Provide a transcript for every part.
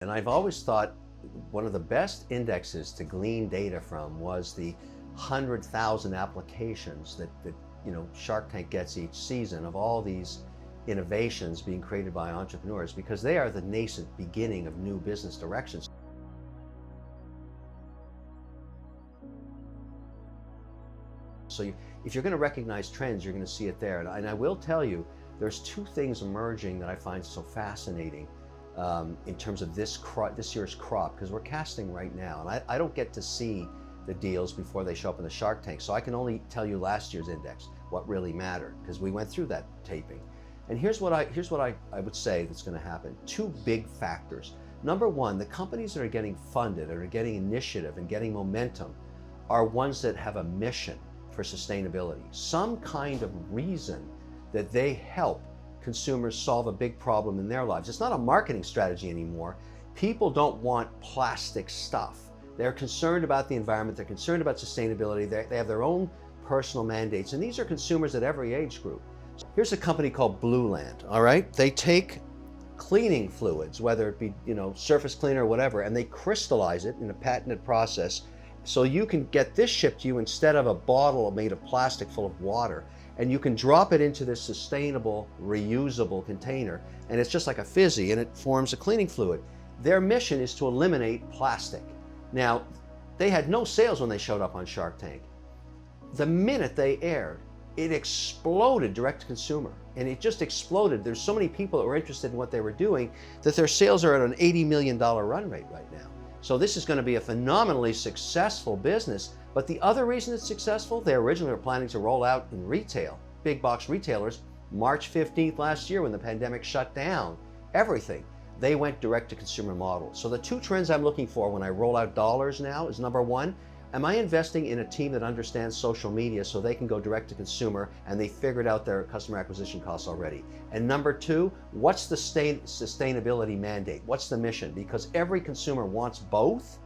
And I've always thought one of the best indexes to glean data from was the 100,000 applications that Shark Tank gets each season of all these innovations being created by entrepreneurs, because they are the nascent beginning of new business directions. So if you're going to recognize trends, you're going to see it there. And I will tell you, there's two things emerging that I find so fascinating in terms of this year's crop, because we're casting right now, and I don't get to see the deals before they show up in the Shark Tank. So I can only tell you last year's index, what really mattered, because we went through that taping. And here's what I would say that's going to happen. Two big factors. Number one, the companies that are getting funded or are getting initiative and getting momentum are ones that have a mission for sustainability, some kind of reason that they help consumers solve a big problem in their lives. It's not a marketing strategy anymore. People don't want plastic stuff. They're concerned about the environment, they're concerned about sustainability, they have their own personal mandates, and these are consumers at every age group. Here's a company called Blueland, all right? They take cleaning fluids, whether it be surface cleaner or whatever, and they crystallize it in a patented process, so you can get this shipped to you instead of a bottle made of plastic full of water. And you can drop it into this sustainable, reusable container, and it's just like a fizzy, and it forms a cleaning fluid. Their mission is to eliminate plastic. Now, they had no sales when they showed up on Shark Tank. The minute they aired, it exploded direct to consumer, and it just exploded. There's so many people that were interested in what they were doing that their sales are at an $80 million run rate right now. So this is going to be a phenomenally successful business. But the other reason it's successful, they originally were planning to roll out in retail, big box retailers, March 15th last year when the pandemic shut down everything. They went direct to consumer model. So the two trends I'm looking for when I roll out dollars now is, number one, am I investing in a team that understands social media so they can go direct to consumer and they figured out their customer acquisition costs already? And number two, what's the sustainability mandate? What's the mission? Because every consumer wants both,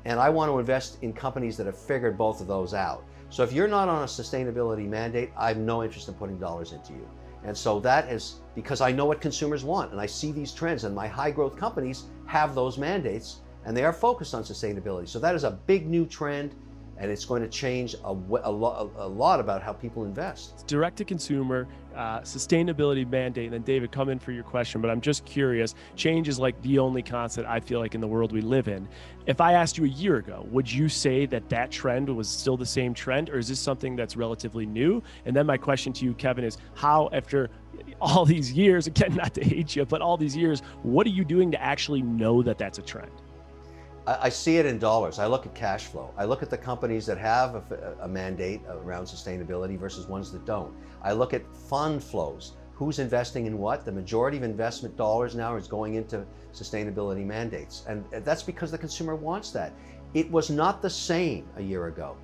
and I want to invest in companies that have figured both of those out. So if you're not on a sustainability mandate, I have no interest in putting dollars into you. And so that is because I know what consumers want, and I see these trends, and my high growth companies have those mandates, and they are focused on sustainability. So that is a big new trend, and it's going to change a lot about how people invest. Direct to consumer, sustainability mandate, and then David, come in for your question, but I'm just curious, change is like the only constant I feel like in the world we live in. If I asked you a year ago, would you say that that trend was still the same trend, or is this something that's relatively new? And then my question to you, Kevin, is how, after all these years, again, not to hate you, but all these years, what are you doing to actually know that that's a trend? I see it in dollars. I look at cash flow. I look at the companies that have a mandate around sustainability versus ones that don't. I look at fund flows. Who's investing in what? The majority of investment dollars now is going into sustainability mandates. And that's because the consumer wants that. It was not the same a year ago.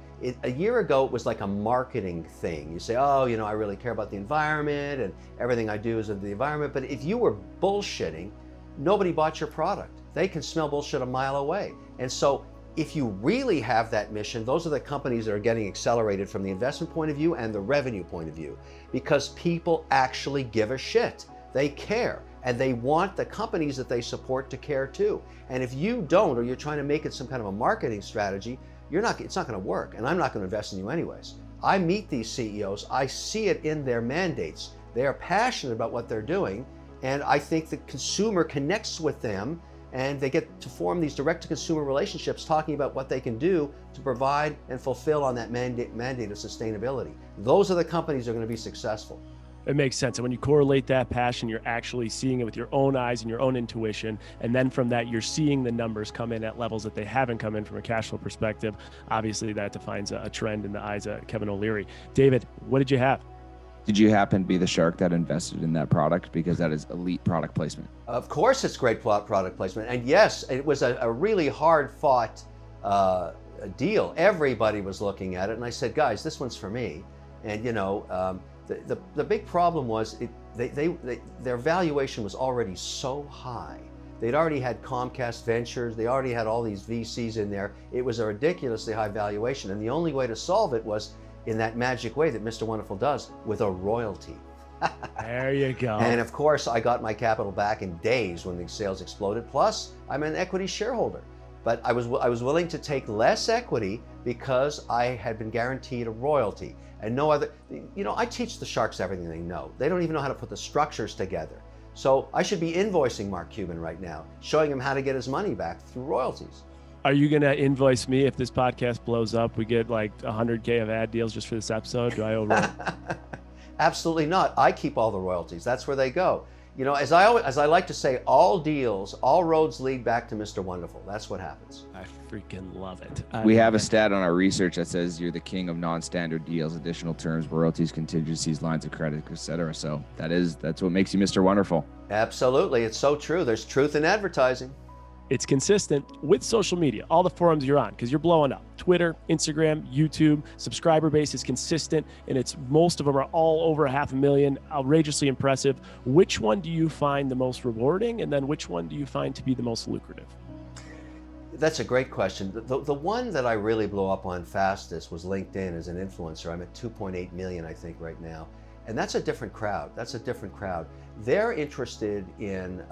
A year ago, it was like a marketing thing. You say, oh, I really care about the environment and everything I do is of the environment. But if you were bullshitting, nobody bought your product. They can smell bullshit a mile away. And so if you really have that mission, those are the companies that are getting accelerated from the investment point of view and the revenue point of view, because people actually give a shit. They care, and they want the companies that they support to care too. And if you don't, or you're trying to make it some kind of a marketing strategy, it's not going to work, and I'm not going to invest in you anyways. I meet these CEOs, I see it in their mandates. They are passionate about what they're doing, and I think the consumer connects with them, and they get to form these direct-to-consumer relationships talking about what they can do to provide and fulfill on that mandate of sustainability. Those are the companies that are going to be successful. It makes sense. And when you correlate that passion, you're actually seeing it with your own eyes and your own intuition. And then from that, you're seeing the numbers come in at levels that they haven't come in from a cash flow perspective. Obviously, that defines a trend in the eyes of Kevin O'Leary. David, what did you have? Did you happen to be the shark that invested in that product? Because that is elite product placement. Of course it's great product placement. And yes, it was a really hard fought deal. Everybody was looking at it. And I said, guys, this one's for me. And the big problem was their valuation was already so high. They'd already had Comcast Ventures. They already had all these VCs in there. It was a ridiculously high valuation. And the only way to solve it was in that magic way that Mr. Wonderful does, with a royalty. There you go. And of course, I got my capital back in days when the sales exploded. Plus, I'm an equity shareholder. But I was willing to take less equity because I had been guaranteed a royalty and no other. You know, I teach the sharks everything they know. They don't even know how to put the structures together. So I should be invoicing Mark Cuban right now, showing him how to get his money back through royalties. Are you going to invoice me if this podcast blows up? We get like 100K of ad deals just for this episode. Do I owe rent? Absolutely not. I keep all the royalties. That's where they go. You know, as I like to say, all deals, all roads lead back to Mr. Wonderful. That's what happens. I freaking love it. We have a stat on our research that says you're the king of non-standard deals, additional terms, royalties, contingencies, lines of credit, etc. So that's what makes you Mr. Wonderful. Absolutely. It's so true. There's truth in advertising. It's consistent with social media, all the forums you're on, because you're blowing up. Twitter, Instagram, YouTube, subscriber base is consistent, and most of them are all over 500,000, outrageously impressive. Which one do you find the most rewarding, and then which one do you find to be the most lucrative? That's a great question. The one that I really blew up on fastest was LinkedIn as an influencer. I'm at 2.8 million, I think, right now. And that's a different crowd. They're interested in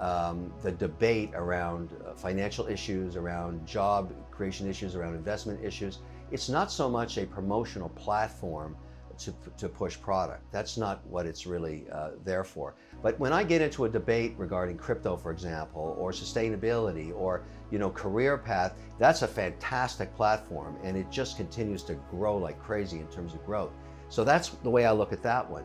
the debate around financial issues, around job creation issues, around investment issues. It's not so much a promotional platform to push product. That's not what it's really there for. But when I get into a debate regarding crypto, for example, or sustainability, or career path, that's a fantastic platform, and it just continues to grow like crazy in terms of growth. So that's the way I look at that one.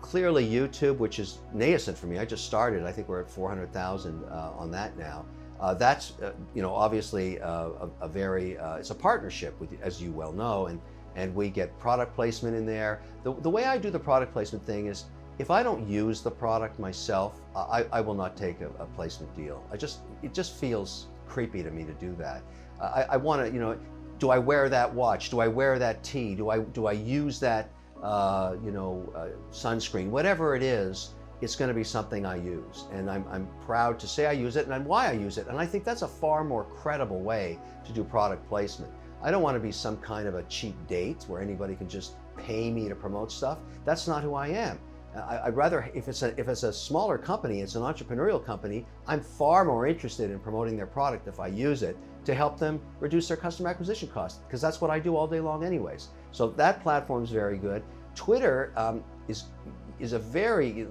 Clearly YouTube, which is nascent for me. I just started. I think we're at 400,000 on that now. That's obviously a very it's a partnership with, as you well know, and we get product placement in there. The way I do the product placement thing is, if I don't use the product myself, I will not take a placement deal. It just feels creepy to me to do that. I want to, do I wear that watch? Do I wear that tee? Do I use that sunscreen? Whatever it is, it's going to be something I use, and I'm proud to say I use it and why I use it. And I think that's a far more credible way to do product placement. I don't want to be some kind of a cheap date where anybody can just pay me to promote stuff. That's not who I am. I'd rather, if it's a smaller company, it's an entrepreneurial company, I'm far more interested in promoting their product if I use it to help them reduce their customer acquisition costs, because that's what I do all day long anyways. So that platform is very good. Twitter is a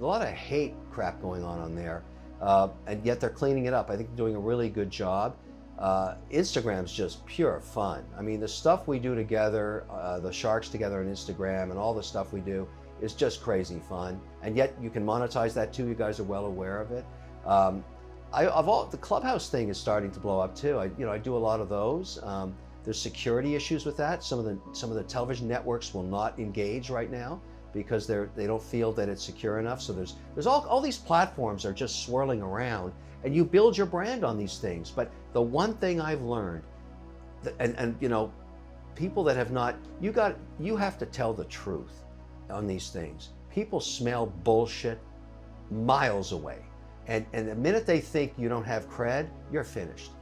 lot of hate crap going on there, and yet they're cleaning it up. I think they're doing a really good job. Instagram's just pure fun. I mean, the stuff we do together, the sharks together on Instagram, and all the stuff we do is just crazy fun. And yet you can monetize that too. You guys are well aware of it. The Clubhouse thing is starting to blow up too. I do a lot of those. There's security issues with that. Some of the television networks will not engage right now because they don't feel that it's secure enough. So there's all these platforms are just swirling around, and you build your brand on these things. But the one thing I've learned, and people that have not, you have to tell the truth on these things. People smell bullshit miles away, and the minute they think you don't have cred, you're finished.